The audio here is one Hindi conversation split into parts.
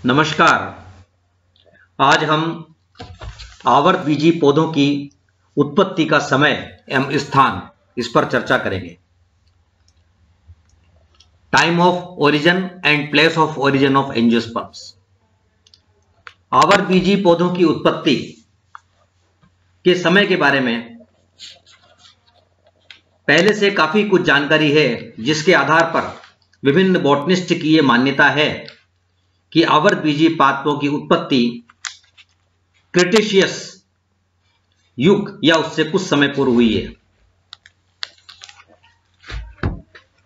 नमस्कार। आज हम आवर्तबीजी पौधों की उत्पत्ति का समय एवं स्थान इस पर चर्चा करेंगे। Time of origin and place of origin of angiosperms. आवर्तबीजी पौधों की उत्पत्ति के समय के बारे में पहले से काफी कुछ जानकारी है, जिसके आधार पर विभिन्न बॉटनिस्ट की यह मान्यता है कि आवर्तबीजी पादपों की उत्पत्ति क्रिटेशियस युग या उससे कुछ समय पूर्व हुई है।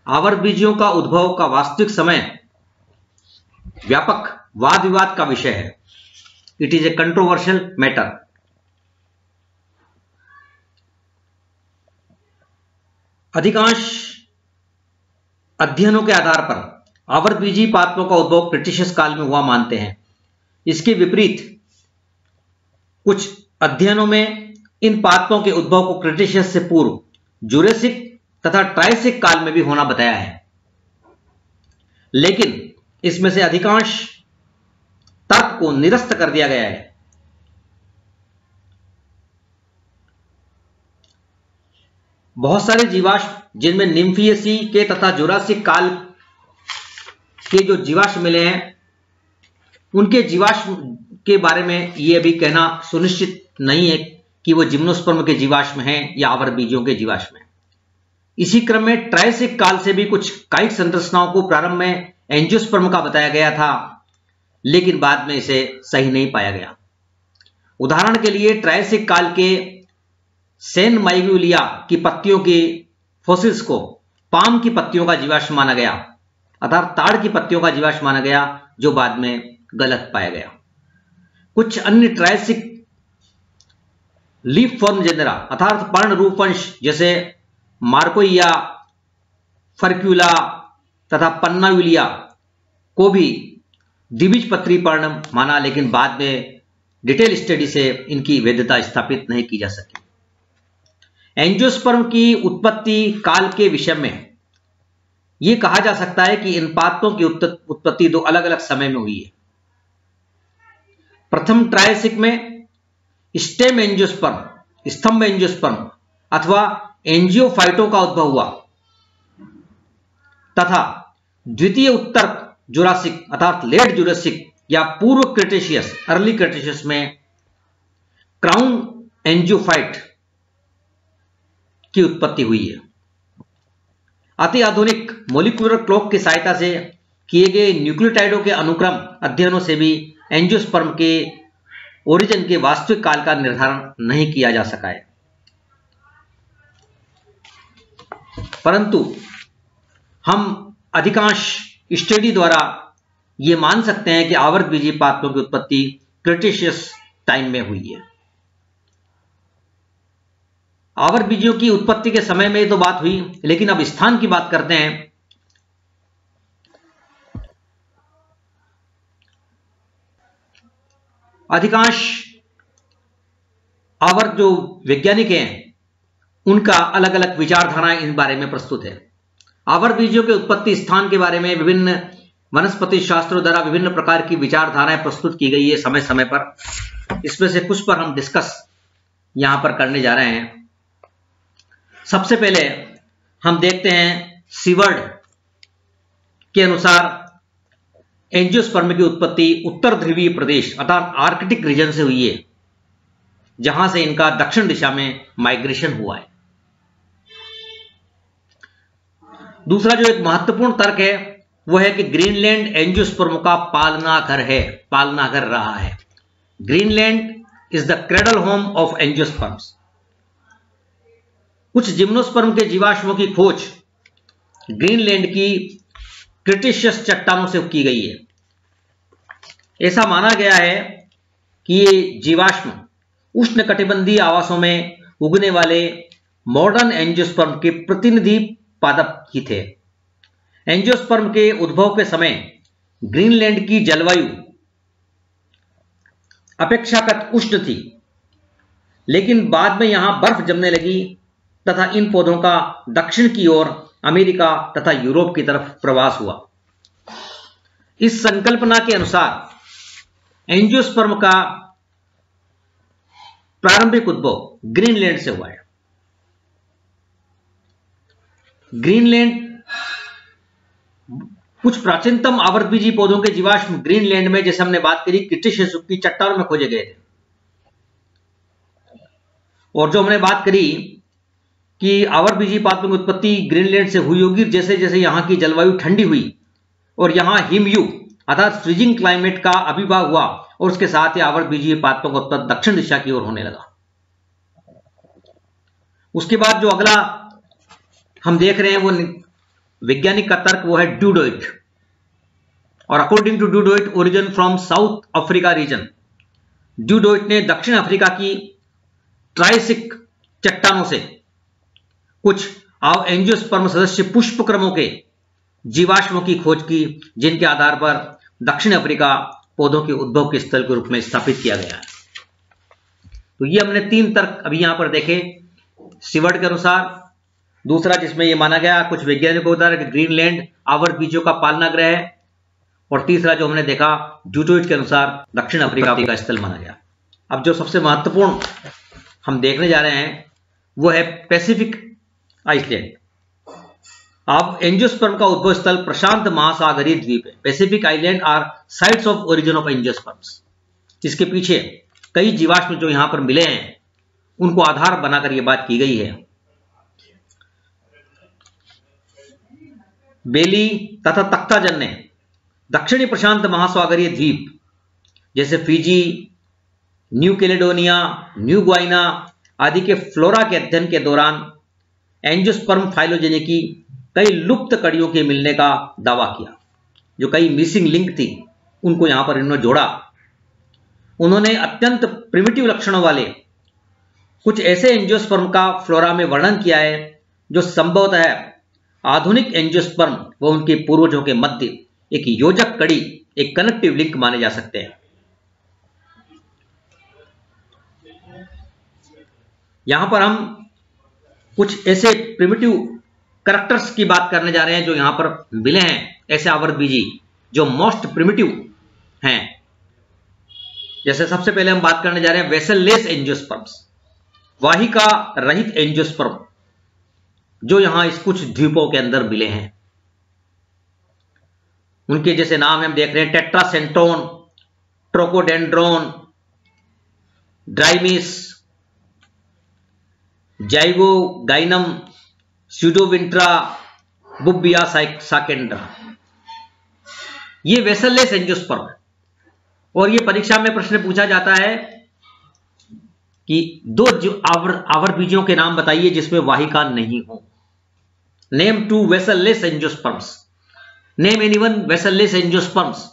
आवर्तबीजियों का उद्भव का वास्तविक समय व्यापक वाद विवाद का विषय है। It is a controversial matter. अधिकांश अध्ययनों के आधार पर आवर्तबीजी पादपों का उद्भव क्रिटेशियस काल में हुआ मानते हैं। इसके विपरीत कुछ अध्ययनों में इन पादपों के उद्भव को क्रिटेशियस से पूर्व जुरेसिक तथा ट्रायसिक काल में भी होना बताया है, लेकिन इसमें से अधिकांश तर्क को निरस्त कर दिया गया है। बहुत सारे जीवाश्म जिनमें निम्फियेसी के तथा जुरासिक काल के जो जीवाश्म मिले हैं, उनके जीवाश्म के बारे में यह अभी कहना सुनिश्चित नहीं है कि वो जिम्नोस्पर्म के जीवाश्म हैं या आवर्तबीजियों के जीवाश्म हैं। इसी क्रम में ट्रायसिक काल से भी कुछ कायिक संरचनाओं को प्रारंभ में एंजियोस्पर्म का बताया गया था, लेकिन बाद में इसे सही नहीं पाया गया। उदाहरण के लिए ट्रायसिक काल के सेन माइग्यूलिया की पत्तियों की फॉसिल्स को पाम की पत्तियों का जीवाश्म माना गया, अर्थात ताड़ की पत्तियों का जीवाश्म माना गया, जो बाद में गलत पाया गया। कुछ अन्य ट्रायसिक लीफ फॉर्म जेनेरा अर्थात पर्ण रूप वंश जैसे मार्कोइया, फर्क्यूला तथा पन्नाविलिया को भी द्विबीजपत्री पर्ण माना, लेकिन बाद में डिटेल स्टडी से इनकी वैधता स्थापित नहीं की जा सकी। एंजियोस्पर्म की उत्पत्ति काल के विषय में यह कहा जा सकता है कि इन पादपों की उत्पत्ति दो अलग अलग समय में हुई है। प्रथम ट्रायसिक में स्टेम एंजियोस्पर्म, स्तंभ एंजियोस्पर्म अथवा एंजियोफाइटों का उद्भव हुआ, तथा द्वितीय उत्तर जुरासिक अर्थात लेट जुरासिक या पूर्व क्रिटेशियस अर्ली क्रिटेशियस में क्राउन एंजियोफाइट की उत्पत्ति हुई है। अति आधुनिक मोलिकुलर क्लॉक की सहायता से किए गए न्यूक्लियोटाइडों के अनुक्रम अध्ययनों से भी एंजियोस्पर्म के ओरिजिन के वास्तविक काल का निर्धारण नहीं किया जा सका है, परंतु हम अधिकांश स्टडी द्वारा यह मान सकते हैं कि आवर्तबीजी पादपों की उत्पत्ति क्रिटेशियस टाइम में हुई है। आवर्तबीजियों की उत्पत्ति के समय में तो बात हुई, लेकिन अब स्थान की बात करते हैं। अधिकांश आवर्त जो वैज्ञानिक हैं, उनका अलग अलग विचारधाराएं इन बारे में प्रस्तुत है। आवर्तबीजियों के उत्पत्ति स्थान के बारे में विभिन्न वनस्पति शास्त्रों द्वारा विभिन्न प्रकार की विचारधाराएं प्रस्तुत की गई है समय समय पर। इसमें से कुछ पर हम डिस्कस यहां पर करने जा रहे हैं। सबसे पहले हम देखते हैं सीवर्ड के अनुसार एंजियोस्पर्म की उत्पत्ति उत्तर ध्रुवीय प्रदेश अर्थात आर्कटिक रीजन से हुई है, जहां से इनका दक्षिण दिशा में माइग्रेशन हुआ है। दूसरा जो एक महत्वपूर्ण तर्क है वह है कि ग्रीनलैंड एंजियोस्पर्म का पालना घर रहा है। Greenland is the cradle home of angiosperms. कुछ जिम्नोस्पर्म के जीवाश्मों की खोज ग्रीनलैंड की क्रिटेशियस चट्टानों से की गई है। ऐसा माना गया है कि ये जीवाश्म उष्णकटिबंधीय आवासों में उगने वाले मॉडर्न एंजियोस्पर्म के प्रतिनिधि पादप ही थे। एंजियोस्पर्म के उद्भव के समय ग्रीनलैंड की जलवायु अपेक्षाकृत उष्ण थी, लेकिन बाद में यहां बर्फ जमने लगी तथा इन पौधों का दक्षिण की ओर अमेरिका तथा यूरोप की तरफ प्रवास हुआ। इस संकल्पना के अनुसार एंजियोस्पर्म का प्रारंभिक उद्भव ग्रीनलैंड से हुआ है। ग्रीनलैंड कुछ प्राचीनतम आवर्तबीजी पौधों के जीवाश्म ग्रीनलैंड में, जैसे हमने बात करी, क्रिटेशियस युग की चट्टानों में खोजे गए थे। और जो हमने बात करी कि आवर्तबीजी पादपों की उत्पत्ति ग्रीनलैंड से हुई होगी, जैसे जैसे यहां की जलवायु ठंडी हुई और यहां हिमयुग अर्थात फ्रीजिंग क्लाइमेट का आविर्भाव हुआ, और उसके साथ ही आवर्तबीजी पादपों का उत्पत्ति दक्षिण दिशा की ओर होने लगा। उसके बाद जो अगला हम देख रहे हैं वो वैज्ञानिक का तर्क, वो है ड्यूडोइट। और according to Dudoit, origin from South Africa region. Dudoit ने दक्षिण अफ्रीका की ट्राइसिक चट्टानों से कुछ एंजियोस्पर्म सदस्य पुष्पक्रमों के जीवाश्मों की खोज की, जिनके आधार पर दक्षिण अफ्रीका पौधों के उद्भव के स्थल के रूप में स्थापित किया गया है। तो ये हमने 3 तर्क अभी यहां पर देखे सीवर्ट के अनुसार। दूसरा जिसमें यह माना गया कुछ वैज्ञानिकों द्वारा कि ग्रीनलैंड आवर्तबीजों का पालनाग्रह है, और तीसरा जो हमने देखा ड्यूडोइट के अनुसार दक्षिण अफ्रीका का स्थल माना गया। अब जो सबसे महत्वपूर्ण हम देखने जा रहे हैं वो है पैसिफिक आइसलैंड। अब एंजियोस्पर्म का उद्भव स्थल प्रशांत महासागरीय द्वीप है। Pacific island are sites of origin of angiosperms. इसके पीछे कई जीवाश्म जो यहां पर मिले हैं उनको आधार बनाकर यह बात की गई है। बेली तथा तख्ताजन ने दक्षिणी प्रशांत महासागरीय द्वीप जैसे फिजी, न्यू कैलेडोनिया, न्यू ग्वाइना आदि के फ्लोरा के अध्ययन के दौरान एंजियोस्पर्म फाइलोजेनी की कई लुप्त कड़ियों के मिलने का दावा किया। जो कई मिसिंग लिंक थी उनको यहां पर इन्होंने जोड़ा। उन्होंने अत्यंत प्रिमिटिव लक्षणों वाले कुछ ऐसे एंजियोस्पर्म का फ्लोरा में वर्णन किया है जो संभवतः आधुनिक एंजियोस्पर्म व उनके पूर्वजों के मध्य एक योजक कड़ी, एक कनेक्टिव लिंक माने जा सकते हैं। यहां पर हम कुछ ऐसे प्रिमिटिव कैरेक्टर्स की बात करने जा रहे हैं जो यहां पर मिले हैं, ऐसे आवर्तबीजी जो मोस्ट प्रिमिटिव हैं। जैसे सबसे पहले हम बात करने जा रहे हैं वेसललेस एंजियोस्पर्म्स, वाहिका रहित एंजियोस्पर्म जो यहां इस कुछ द्वीपों के अंदर मिले हैं। उनके जैसे नाम हम देख रहे हैं टेट्रासेंटोन, ट्रोकोडेंड्रोन, ड्राइमिस, जाइगोगाइनम, स्यूडोविंट्रा, बुब्बिया साकेंड्रा। ये वेसललेस एंजियोस्पर्म है। और ये परीक्षा में प्रश्न पूछा जाता है कि 2 आवर्तबीजियों के नाम बताइए जिसमें वाहिका नहीं हो। Name 2 vesselless angiosperms, name anyone vesselless angiosperms.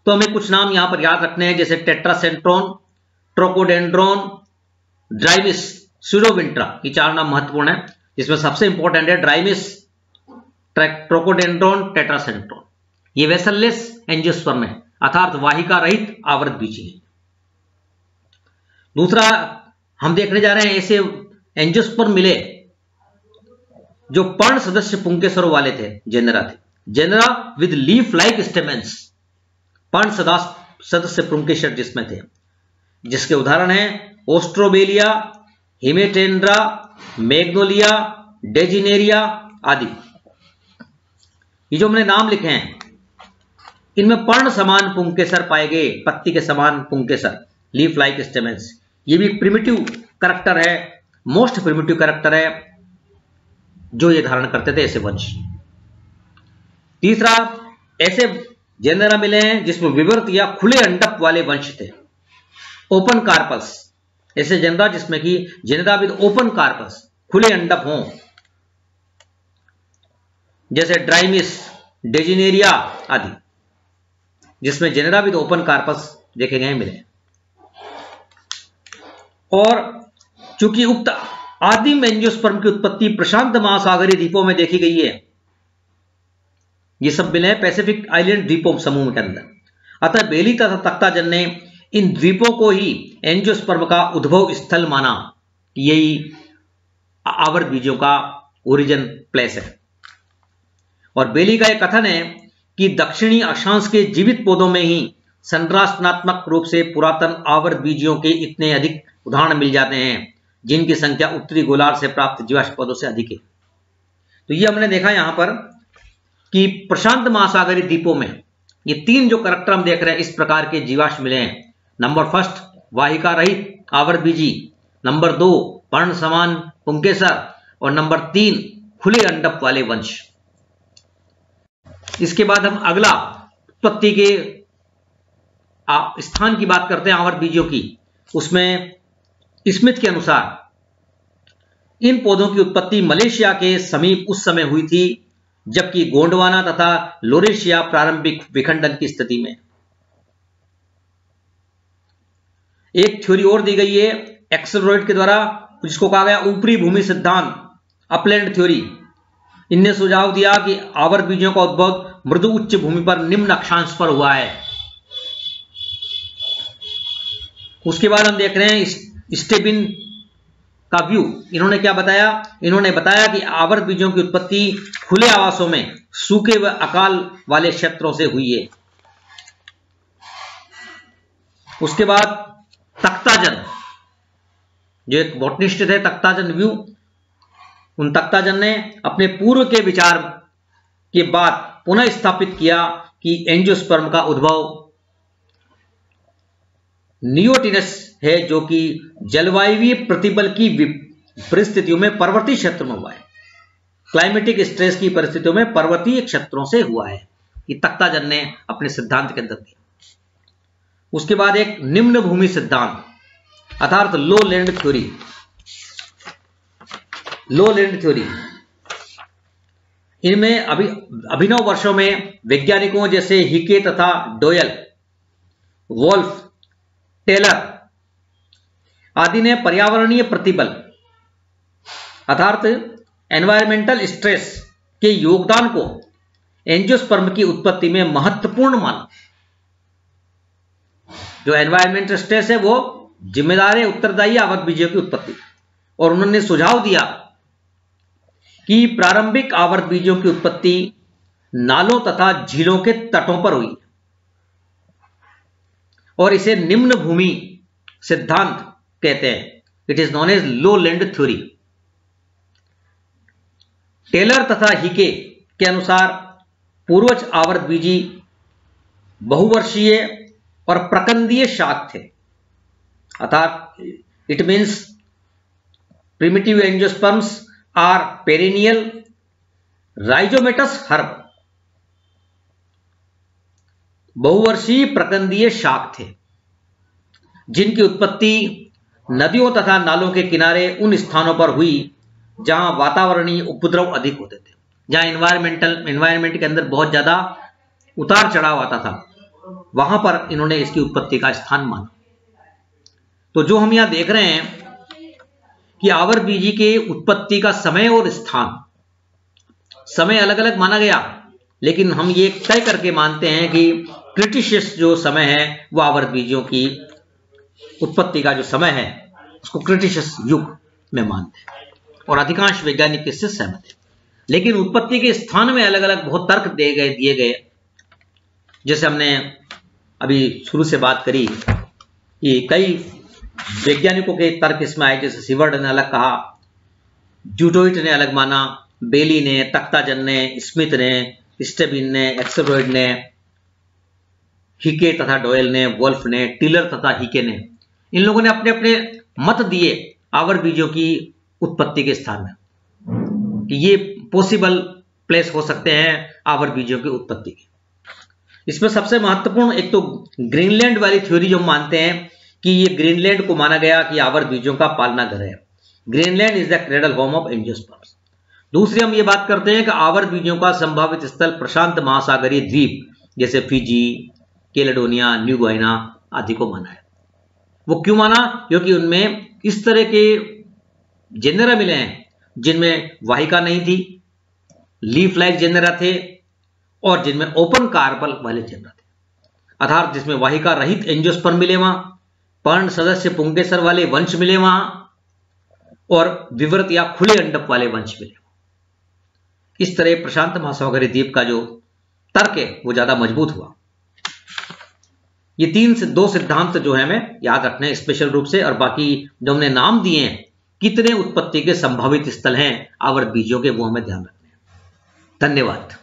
तो हमें कुछ नाम यहां पर याद रखने हैं, जैसे टेट्रासेंट्रोन, ट्रोकोडेंड्रोन, ड्राइमिस, स्यूडोविंट्रा। ये 4 नाम महत्वपूर्ण है, जिसमें सबसे इंपॉर्टेंट है ड्राइमिस, ट्रोकोडेंड्रोन, टेट्रासेंट्रोन। ये वेसललेस एंजियोस्पर्म है अर्थात वाहिका रहित आवर्तबीजी है। दूसरा हम देखने जा रहे हैं ऐसे एंजियोस्पर्म मिले जो पर्ण सदस्य पुंकेसरों वाले थे, जेनेरा थे। Genera with leaf like stamens, पर्ण सदस्य पुंकेसर जिसमें थे, जिसके उदाहरण हैं ओस्ट्रोबेलिया, हिमेटेंड्रा, मैग्नोलिया, डेजिनेरिया आदि। ये जो हमने नाम लिखे हैं इनमें पर्ण समान पुंकेसर पाए गए, पत्ती के समान पुंकेसर, लीफ लाइक स्टेमेंस। ये भी प्रिमिटिव करैक्टर है, मोस्ट प्रिमिटिव करैक्टर है जो ये धारण करते थे ऐसे वंश। तीसरा, ऐसे जेनेरा मिले हैं जिसमें विवर्त या खुले अंडप वाले वंश थे, ओपन कार्पस। ऐसे जेनेरा जिसमें कि जेनेरा विद ओपन कार्पस, खुले अंडप हों, जैसे ड्राइमिस, डेजिनेरिया आदि, जिसमें जेनेरा विद ओपन कार्पस देखे गए मिले। और चूंकि उक्त आदिम एंजियोस्पर्म की उत्पत्ति प्रशांत महासागरीय द्वीपों में देखी गई है, ये सब मिले हैं पैसिफिक आइलैंड द्वीपों समूह के अंदर, अतः बेली तथा तख्ताजन ने इन द्वीपों को ही एंजियोस्पर्म का उद्भव स्थल माना। यही आवर्तबीजियों का ओरिजिन प्लेस है। और बेली का यह कथन है कि दक्षिणी अक्षांश के जीवित पौधों में ही संरचनात्मक रूप से पुरातन आवर्त बीजियों के इतने अधिक उदाहरण मिल जाते हैं जिनकी संख्या उत्तरी गोलार्ध से प्राप्त जीवाश्म पौधों से अधिक है। तो ये हमने देखा यहां पर कि प्रशांत महासागरीय द्वीपों में ये 3 जो करैक्टर हम देख रहे हैं, इस प्रकार के जीवाश्म मिले हैं। नंबर फर्स्ट वाहिका रहित आवर्त बीजी, नंबर 2 पर्ण समान पुंकेसर और नंबर 3 खुले अंडप वाले वंश। इसके बाद हम अगला उत्पत्ति के स्थान की बात करते हैं आवर्त बीजियों की। उसमें स्मिथ के अनुसार इन पौधों की उत्पत्ति मलेशिया के समीप उस समय हुई थी जबकि गोंडवाना तथा लोरेशिया प्रारंभिक विखंडन की स्थिति में। एक थ्योरी और दी गई है एक्सलरोइड के द्वारा, जिसको कहा गया ऊपरी भूमि सिद्धांत, अपलैंड थ्योरी। इनने सुझाव दिया कि आवर्त बीजों का उद्भव मृदु उच्च भूमि पर निम्न अक्षांश पर हुआ है। उसके बाद हम देख रहे हैं स्टेबिन का व्यू। इन्होंने क्या बताया? इन्होंने बताया कि आवर्त बीजों की उत्पत्ति खुले आवासों में सूखे व अकाल वाले क्षेत्रों से हुई है। उसके बाद तख्ताजन, जो एक बॉटनिस्ट थे, तख्ताजन व्यू, उन तख्ताजन ने अपने पूर्व के विचार के बाद पुनः स्थापित किया कि एंजियोस्पर्म का उद्भव नियोटिनस है जो कि जलवायुवीय प्रतिबल की परिस्थितियों में पर्वतीय क्षेत्र में हुआ है। क्लाइमेटिक स्ट्रेस की परिस्थितियों में पर्वतीय क्षेत्रों से हुआ है। ये तख्ताजन ने अपने सिद्धांत के अंदर दिया। उसके बाद एक निम्न भूमि सिद्धांत अर्थात लो लैंड थ्योरी। लो लैंड थ्योरी इनमें अभिनव वर्षों में वैज्ञानिकों जैसे हिके तथा डोयल, वोल्फ, टेलर आदि ने पर्यावरणीय प्रतिबल अर्थात एनवायरमेंटल स्ट्रेस के योगदान को एंजियोस्पर्म की उत्पत्ति में महत्वपूर्ण माना। जो एनवायरमेंटल स्ट्रेस है वो जिम्मेदार है, उत्तरदायी आवर्त बीजों की उत्पत्ति। और उन्होंने सुझाव दिया कि प्रारंभिक आवर्त बीजों की उत्पत्ति नालों तथा झीलों के तटों पर हुई और इसे निम्न भूमि सिद्धांत कहते हैं। It is known as low land theory. Taylor तथा हिके के अनुसार पूर्वज आवर्त बीजी बहुवर्षीय और प्रकंदीय शाक थे, अर्थात it means primitive angiosperms are perennial rhizomatous herb. बहुवर्षीय प्रकंदीय शाक थे जिनकी उत्पत्ति नदियों तथा नालों के किनारे उन स्थानों पर हुई जहां वातावरणीय उपद्रव अधिक होते थे, जहां एनवायरमेंट के अंदर बहुत ज्यादा उतार चढ़ाव आता था, वहां पर इन्होंने इसकी उत्पत्ति का स्थान माना। तो जो हम यहां देख रहे हैं कि आवर्त बीजी के उत्पत्ति का समय और स्थान, समय अलग अलग माना गया, लेकिन हम ये तय करके मानते हैं कि क्रिटिशियस जो समय है वो आवर्त बीजियों की उत्पत्ति का जो समय है उसको क्रिटिशियस युग में मानते हैं और अधिकांश वैज्ञानिक इससे सहमत हैं। लेकिन उत्पत्ति के स्थान में अलग अलग बहुत तर्क दिए गए। जैसे हमने अभी शुरू से बात करी कि कई वैज्ञानिकों के तर्क इसमें आए, जैसे सीवर्ड ने अलग कहा, ड्यूटोइट ने अलग माना, बेली ने, तख्ताजन ने, स्मिथ ने, स्टेबिन ने, एक्सलरोइड ने, हिके तथा डोयल ने, वोल्फ ने, टिलर तथा हिके ने, इन लोगों ने अपने अपने मत दिए आवर्त बीजों की उत्पत्ति के स्थान में कि ये पॉसिबल प्लेस हो सकते हैं आवर्त बीजों की उत्पत्ति के। इसमें सबसे महत्वपूर्ण एक तो ग्रीनलैंड वाली थ्योरी जो मानते हैं कि ये ग्रीनलैंड को माना गया कि आवर्त बीजों का पालना घर है। Greenland is the cradle home of angiosperms. दूसरी हम ये बात करते हैं कि आवर्त बीजों का संभावित स्थल प्रशांत महासागरीय द्वीप जैसे फिजी, कैलेडोनिया, न्यू गुयाना आदि को माना है। वो क्यों माना? क्योंकि उनमें इस तरह के जेनेरा मिले हैं जिनमें वाहिका नहीं थी, लीफ लाइक जेनेरा थे और जिनमें ओपन कार्पल वाले जेनेरा थे, अर्थात जिसमें वाहिका रहित एंजियोस्पर्म मिले वहां, पर्ण सदस्य पुंकेसर वाले वंश मिले वहां और विवृत या खुले अंडप वाले वंश मिले। इस तरह प्रशांत महासागरीय द्वीप का जो तर्क है वो ज्यादा मजबूत हुआ। ये 3 से 2 सिद्धांत जो है हमें याद रखने हैं स्पेशल रूप से, और बाकी जो हमने नाम दिए हैं कितने उत्पत्ति के संभावित स्थल हैं आवर्त बीजों के, वो हमें ध्यान रखने हैं। धन्यवाद।